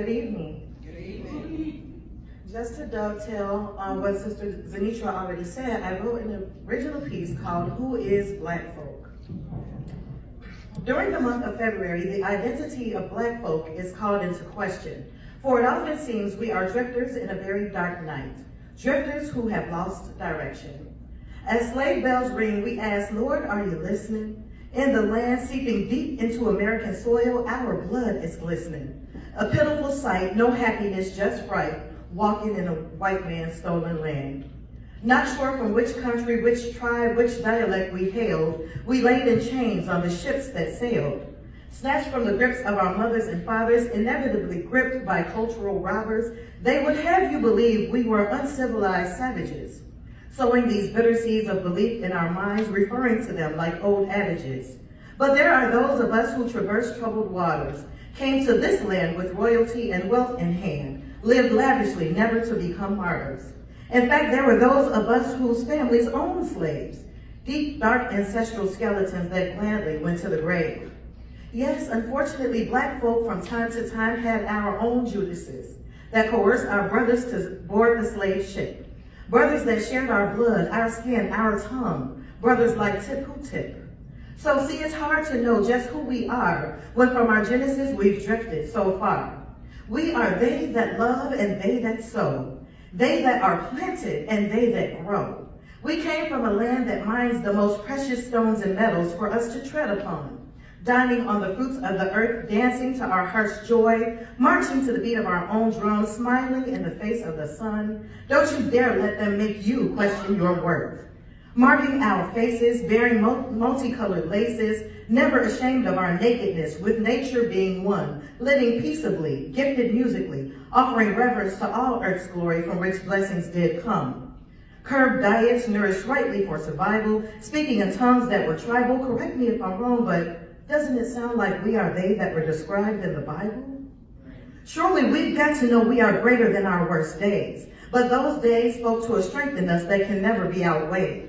Good evening. Good evening. Just to dovetail on what Sister Zanitra already said, I wrote an original piece called Who is Black Folk? During the month of February, the identity of Black folk is called into question, for it often seems we are drifters in a very dark night, drifters who have lost direction. As slave bells ring, we ask, Lord, are you listening? In the land seeping deep into American soil, our blood is glistening. A pitiful sight, no happiness, just fright, walking in a white man's stolen land. Not sure from which country, which tribe, which dialect we hailed, we laid in chains on the ships that sailed. Snatched from the grips of our mothers and fathers, inevitably gripped by cultural robbers, they would have you believe we were uncivilized savages, sowing these bitter seeds of belief in our minds, referring to them like old adages. But there are those of us who traversed troubled waters, came to this land with royalty and wealth in hand, lived lavishly, never to become martyrs. In fact, there were those of us whose families owned slaves, deep, dark ancestral skeletons that gladly went to the grave. Yes, unfortunately, Black folk from time to time had our own Judases that coerced our brothers to board the slave ship. Brothers that shared our blood, our skin, our tongue, brothers like Tip Who Tip. So see, it's hard to know just who we are when from our genesis we've drifted so far. We are they that love and they that sow, they that are planted and they that grow. We came from a land that mines the most precious stones and metals for us to tread upon, dining on the fruits of the earth, dancing to our heart's joy, marching to the beat of our own drum, smiling in the face of the sun. Don't you dare let them make you question your worth. Marking our faces, bearing multicolored laces, never ashamed of our nakedness, with nature being one, living peaceably, gifted musically, offering reverence to all earth's glory from which blessings did come. Curbed diets, nourished rightly for survival, speaking in tongues that were tribal. Correct me if I'm wrong, but doesn't it sound like we are they that were described in the Bible? Surely we've got to know we are greater than our worst days, but those days spoke to a strength in us that can never be outweighed.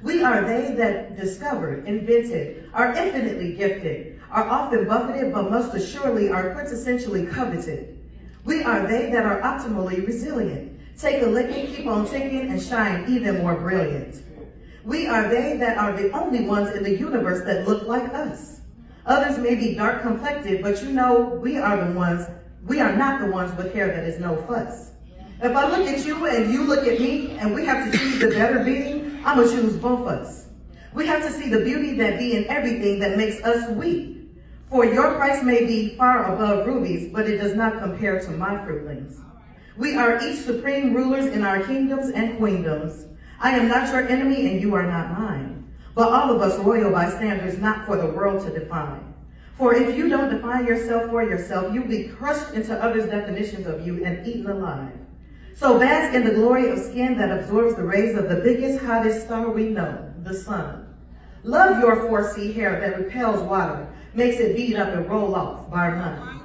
We are they that discovered, invented, are infinitely gifted, are often buffeted, but most assuredly are quintessentially coveted. We are they that are optimally resilient, take a licking, keep on ticking, and shine even more brilliant. We are they that are the only ones in the universe that look like us. Others may be dark complected, but you know we are not the ones with hair that is no fuss. If I look at you and you look at me and we have to choose the better being, I'm gonna choose both of us. We have to see the beauty that be in everything that makes us we. For your price may be far above rubies, but it does not compare to my fruitlings. We are each supreme rulers in our kingdoms and queendoms. I am not your enemy and you are not mine, but all of us royal bystanders, not for the world to define. For if you don't define yourself for yourself, you'll be crushed into others' definitions of you and eaten alive. So bask in the glory of skin that absorbs the rays of the biggest, hottest star we know, the sun. Love your 4C hair that repels water, makes it beat up and roll off, bar none.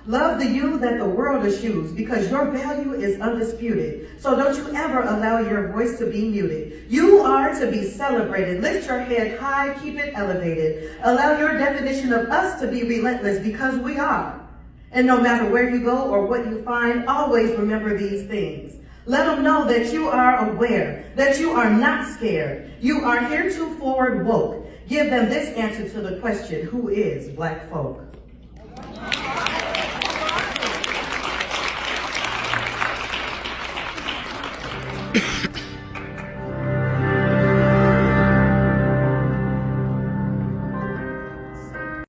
Love the you that the world eschews, because your value is undisputed. So don't you ever allow your voice to be muted. You are to be celebrated. Lift your head high, keep it elevated. Allow your definition of us to be relentless, because we are. And no matter where you go or what you find, always remember these things. Let them know that you are aware, that you are not scared. You are heretofore woke. Give them this answer to the question, who is Black folk?